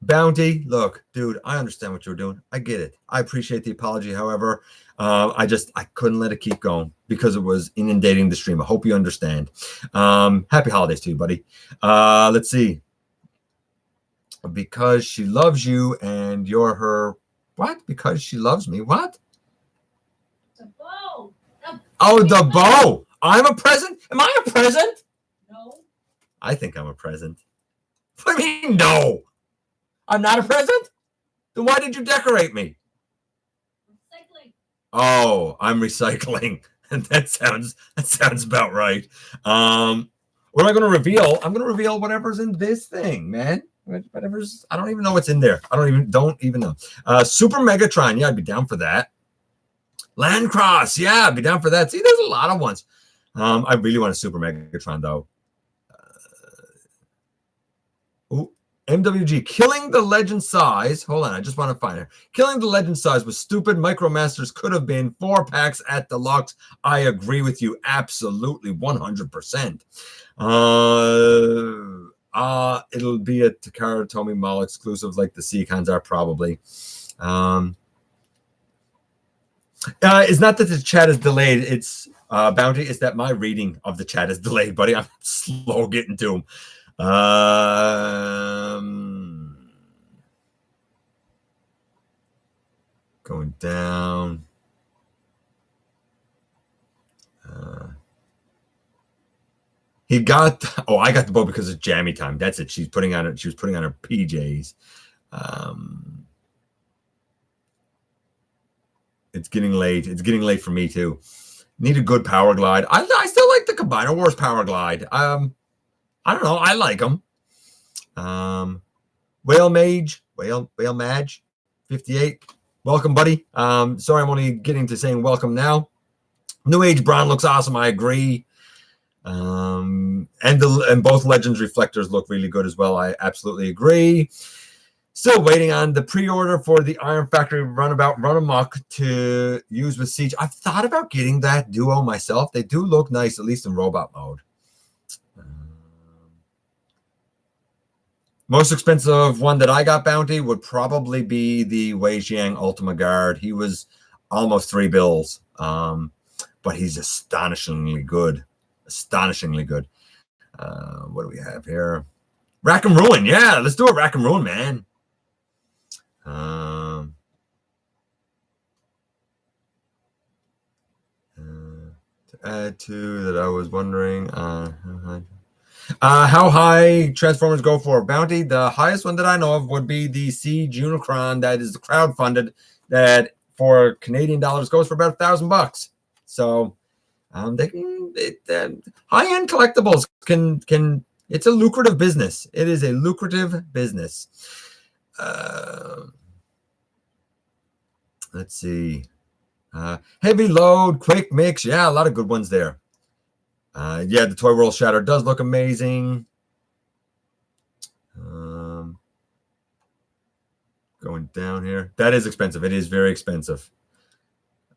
Bounty, look, dude, I understand what you're doing. I get it. I appreciate the apology. However, I couldn't let it keep going because it was inundating the stream. I hope you understand. Happy holidays to you, buddy. Let's see. Because she loves you and you're her. What? Because she loves me. What? The bow. Oh, the bow. I'm a present. Am I a present? No. I think I'm a present. What do you mean, no? I'm not a present? Then why did you decorate me? Recycling. Oh, I'm recycling. that sounds about right. What am I going to reveal? I'm going to reveal whatever's in this thing, man. Whatever's. I don't even know what's in there. I don't even know. Super Megatron. Yeah, I'd be down for that. Landcross. Yeah, I'd be down for that. See, there's a lot of ones. I really want a Super Megatron though. MWG, killing the legend size. Hold on, I just want to find her. Killing the legend size was stupid. Micromasters could have been 4 packs at deluxe. I agree with you absolutely 100%. It'll be a Takara Tomy Mall exclusive like the Seacons are probably. It's not that the chat is delayed. It's Bounty. It's that my reading of the chat is delayed, buddy. I'm slow getting to them. Going down. He got. Oh, I got the boat because it's jammy time. That's it. She was putting on her PJs. It's getting late. It's getting late for me too. Need a good power glide. I still like the Combiner Wars power glide. I don't know. I like them. Whale Mage, 58. Welcome, buddy. Sorry, I'm only getting to saying welcome now. New Age Braun looks awesome. I agree. And both Legends reflectors look really good as well. I absolutely agree. Still waiting on the pre-order for the Iron Factory Runabout Run Amok to use with Siege. I've thought about getting that duo myself. They do look nice, at least in robot mode. Most expensive one that I got, Bounty, would probably be the Wei Jiang Ultima Guard. He was almost $3 bills, but he's astonishingly good. Astonishingly good. What do we have here? Rack and Ruin. Yeah, let's do a Rack and Ruin, man. To add to that, I was wondering how high Transformers go for Bounty. The highest one that I know of would be the Siege Unicron that is crowdfunded, that for Canadian dollars goes for about $1,000. So they can high-end collectibles can it's a lucrative business. It is a lucrative business. Let's see. Heavy Load, Quick Mix. Yeah, a lot of good ones there. Yeah, the Toy World Shatter does look amazing. Going down here. That is expensive. It is very expensive.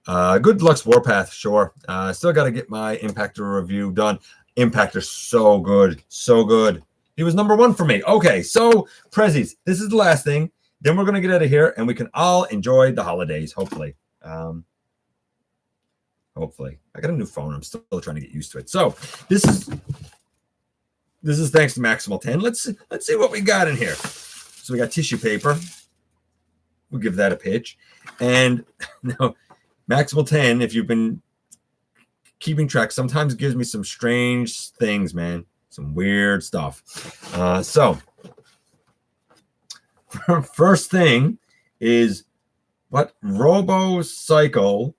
Good Deluxe Warpath, sure. Still got to get my Impactor review done. Impactor, so good. So good. He was #1 for me. Okay, so Prezzies, this is the last thing. Then we're going to get out of here, and we can all enjoy the holidays, hopefully. Hopefully. I got a new phone. I'm still trying to get used to it. So this is thanks to Maximal 10. Let's see what we got in here. So we got tissue paper. We'll give that a pitch. And no, Maximal 10, if you've been keeping track, sometimes gives me some strange things, man. Some weird stuff. So first thing is what RoboCycle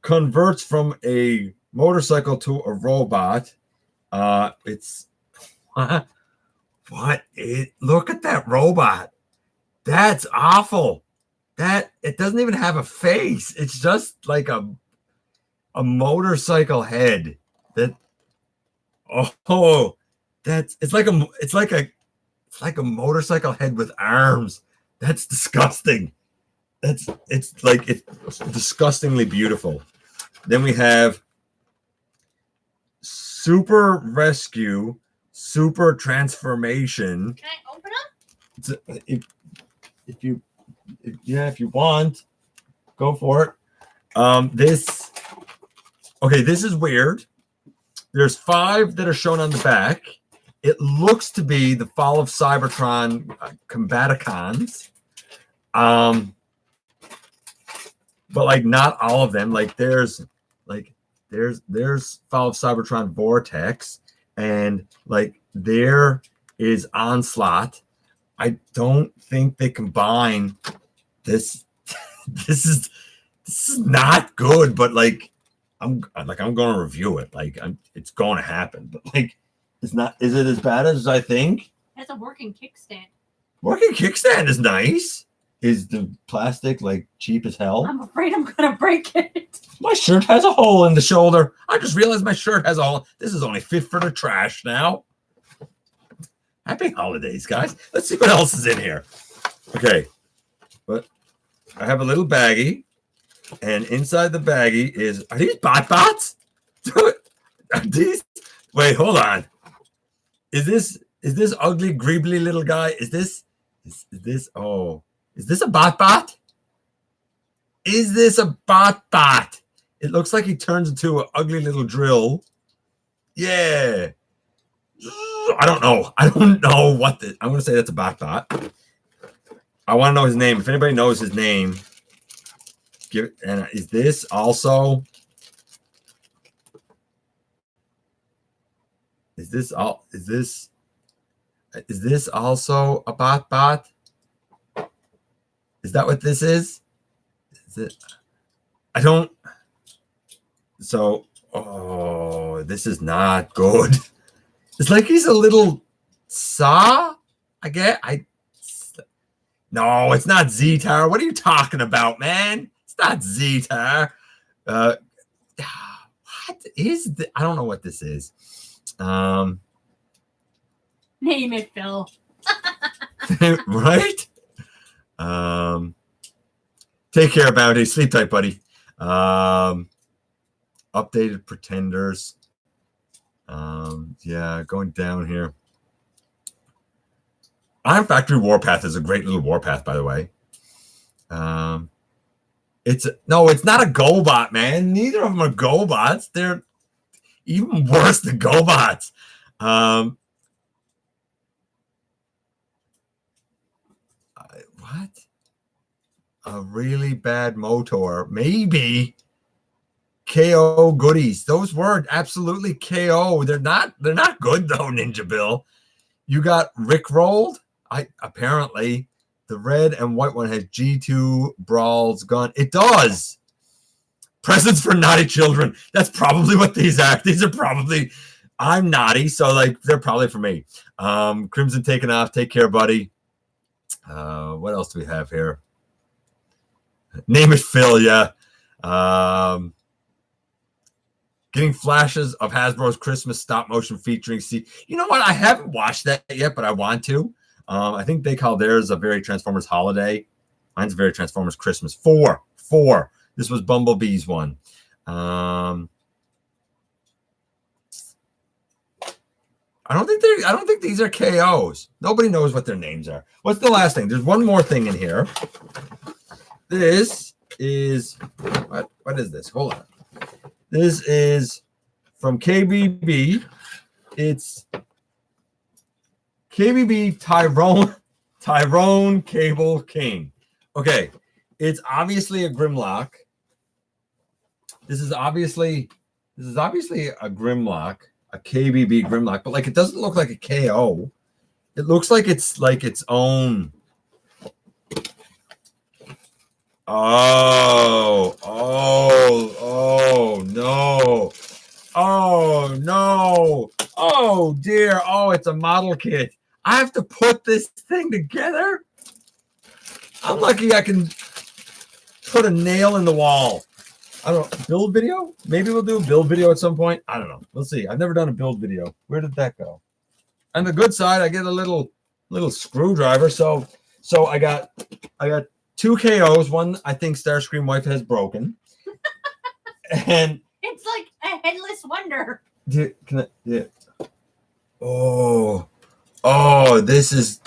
converts from a motorcycle to a robot. It's what? Look at that robot. That's awful. That it doesn't even have a face. It's just like a motorcycle head. That it's like a motorcycle head with arms. That's disgusting. It's disgustingly beautiful. Then we have Super Rescue, Super Transformation. Can I open them? If you want, go for it. This is weird. There's 5 that are shown on the back. It looks to be the Fall of Cybertron Combaticons. But like not all of them. Like there's Fall of Cybertron Vortex, and like there is Onslaught. I don't think they combine this. This is not good, but like I'm going to review it. Like it's going to happen, but like it's not. Is it as bad as I think? It's a working kickstand. Working kickstand is nice. Is the plastic like cheap as hell? I'm afraid I'm going to break it. My shirt has a hole in the shoulder. I just realized my shirt has a hole. This is only fit for the trash now. Happy holidays, guys. Let's see what else is in here. Okay. But I have a little baggie. And inside the baggie are these BotBots? Are these? Wait, hold on. Is this ugly, greebly little guy? Is this a BotBot? Is this a BotBot? It looks like he turns into an ugly little drill. Yeah. I don't know. I don't know what this. I'm gonna say that's a BotBot. I want to know his name. If anybody knows his name, give it. And is this also? Is this all? Is this also a BotBot? Is that what this is? Is it? I don't. So, oh, this is not good. It's like he's a little saw. I get. No, it's not Z-Tar. What are you talking about, man? It's not Z-Tar. What is this? I don't know what this is. Name it, Phil. Right? Take care, Bounty. Sleep tight, buddy. Updated Pretenders. Yeah, going down here. Iron Factory Warpath is a great little warpath, by the way. It's not a GoBot, man. Neither of them are GoBots. They're even worse than GoBots. What? A really bad motor. Maybe KO goodies. Those were absolutely KO. They're not good though, Ninja Bill. You got Rick rolled. Apparently the red and white one has G2 Brawl's gun. It does. Presents for naughty children. That's probably what these are. These are probably. I'm naughty, so like they're probably for me. Crimson taken off. Take care, buddy. What else do we have here? Name it Phil, yeah. Getting flashes of Hasbro's Christmas stop motion featuring. See, you know what? I haven't watched that yet, but I want to. I think they call theirs a Very Transformers Holiday. Mine's Very Transformers Christmas. Four. This was Bumblebee's one. I don't think these are KOs. Nobody knows what their names are. What's the last thing? There's one more thing in here. This is what is this? Hold on. This is from KBB. It's KBB Tyrone Cable King. Okay, it's obviously a Grimlock. This is obviously a Grimlock, a KBB Grimlock, but like it doesn't look like a KO. It looks like it's like its own. Oh no. Oh no. Oh dear. Oh, it's a model kit. I have to put this thing together. I'm lucky I can put a nail in the wall. I don't know. Build video? Maybe we'll do a build video at some point. I don't know. We'll see. I've never done a build video. Where did that go? On the good side, I get a little screwdriver. So I got 2 KOs. One I think Starscream Wife has broken. And it's like a headless wonder. Oh, this is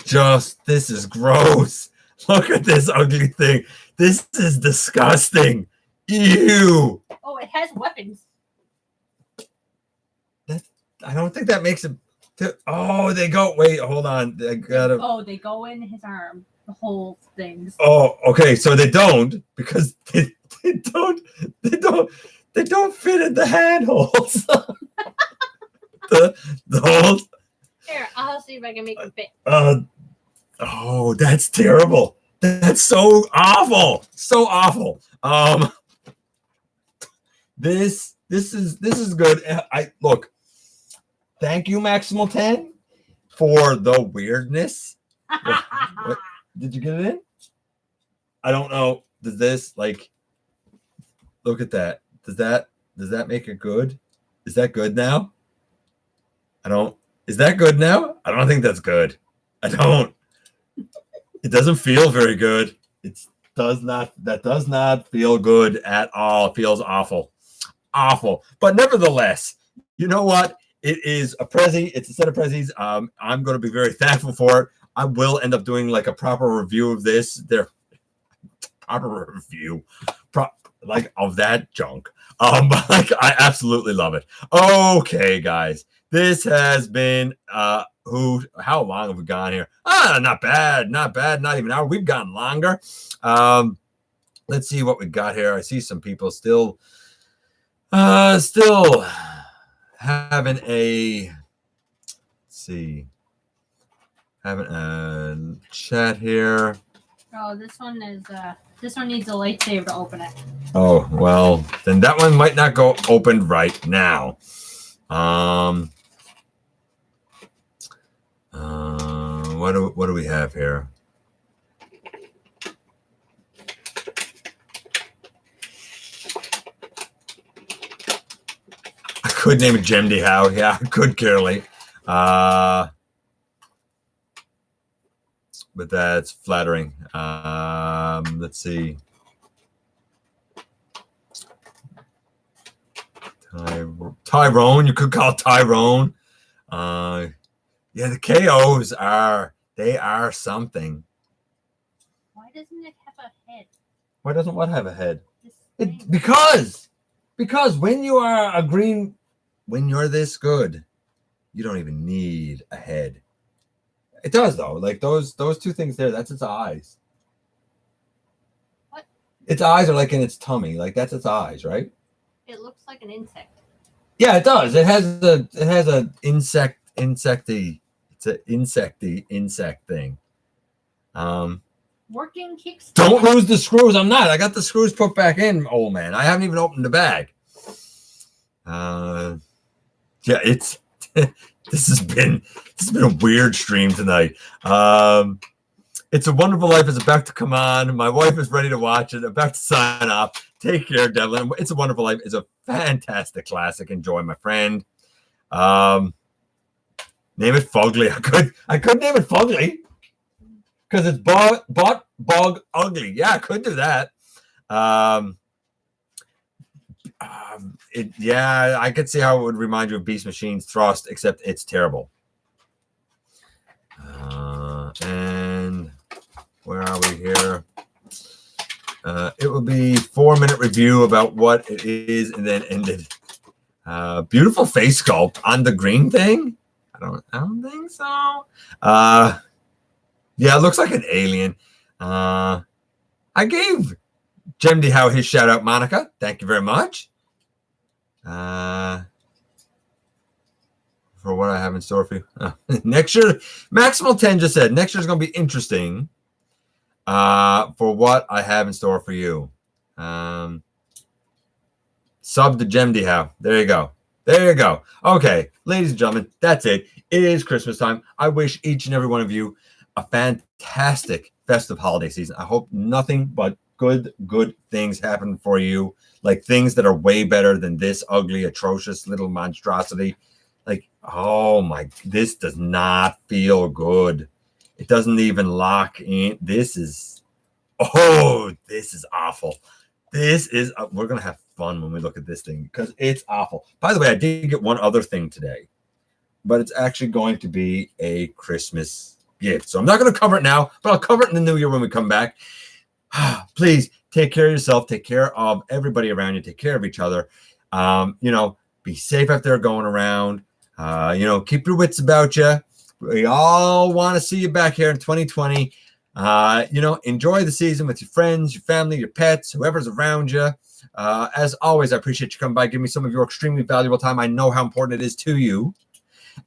gross. Look at this ugly thing. This is disgusting. Ew. Oh, it has weapons. I don't think that makes it. Oh, they go. Wait, hold on. They go in his arm. The whole things. Oh, okay. So they don't because they don't fit in the handholds. the holes. Here, I'll see if I can make them fit. Oh, that's terrible. That's so awful. So awful. This is good. Look. Thank you, Maximal 10, for the weirdness. What? Did you get it in? I don't know. Does this look at that? Does that make it good? Is that good now? Is that good now? I don't think that's good. I don't. It doesn't feel very good. That does not feel good at all. It feels awful. Awful. But nevertheless, you know what? It is a Prezi. It's a set of Prezis. I'm going to be very thankful for it. I will end up doing like a proper review of this. They're proper review of that junk. But like, I absolutely love it. Okay, guys. This has been how long have we gone here? Not bad, not even an hour. We've gone longer. Let's see what we got here. I see some people still having a chat here. Oh, this one needs a lightsaber to open it. Oh, well, then that one might not go open right now. What do we have here? I could name it Jemdy Howe. Yeah, I could, Carolee. But that's flattering. Let's see. Tyrone, you could call it Tyrone. Yeah, the KOs are something. Why doesn't it have a head? Why doesn't what have a head? Because when you are when you're this good, you don't even need a head. It does though. Like those two things there, that's its eyes. What? Its eyes are like in its tummy. Like that's its eyes, right? It looks like an insect. Yeah, it does. It has a insecty. It's an insect thing. Working kicks. Don't lose the screws. I'm not. I got the screws put back in, old man. I haven't even opened the bag. Yeah, it's this has been a weird stream tonight. It's a Wonderful Life is about to come on. My wife is ready to watch it. About to sign off. Take care, Devlin. It's a Wonderful Life is a fantastic classic. Enjoy, my friend. Name it Fugly. I could name it Fugly because it's bug ugly. Yeah, I could do that. Yeah, I could see how it would remind you of Beast Machine's Thrust, except it's terrible. And where are we here? It will be 4-minute review about what it is, and then ended. Beautiful face sculpt on the green thing. I don't think so. Yeah, it looks like an alien. I gave Jemdy Howe his shout out, Monica. Thank you very much. For what I have in store for you. Next year, Maximal 10 just said, next year's going to be interesting for what I have in store for you. Sub to Jemdy Howe. There you go. There you go. Okay, ladies and gentlemen, that's it. It is Christmas time. I wish each and every one of you a fantastic festive holiday season. I hope nothing but good things happen for you. Like things that are way better than this ugly, atrocious little monstrosity. Like, oh my, this does not feel good. It doesn't even lock in. This is awful. We're going to have fun when we look at this thing because it's awful. By the way, I did get one other thing today, but it's actually going to be a Christmas gift. So I'm not going to cover it now, but I'll cover it in the new year when we come back. Please take care of yourself. Take care of everybody around you. Take care of each other. Be safe out there going around. Keep your wits about you. We all want to see you back here in 2020. Enjoy the season with your friends, your family, your pets, whoever's around you. As always, I appreciate you coming by. Give me some of your extremely valuable time. I know how important it is to you.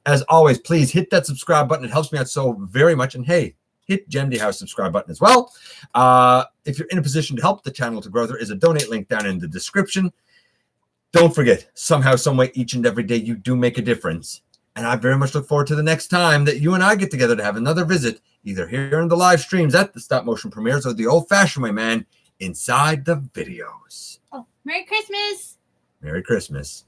As always, please hit that subscribe button. It helps me out so very much. And hey, hit Jemdy House subscribe button as well. If you're in a position to help the channel to grow, there is a donate link down in the description. Don't forget, somehow, some way, each and every day, you do make a difference. And I very much look forward to the next time that you and I get together to have another visit, either here in the live streams at the stop motion premieres or the old-fashioned way, man, inside the videos. Oh, Merry Christmas. Merry Christmas.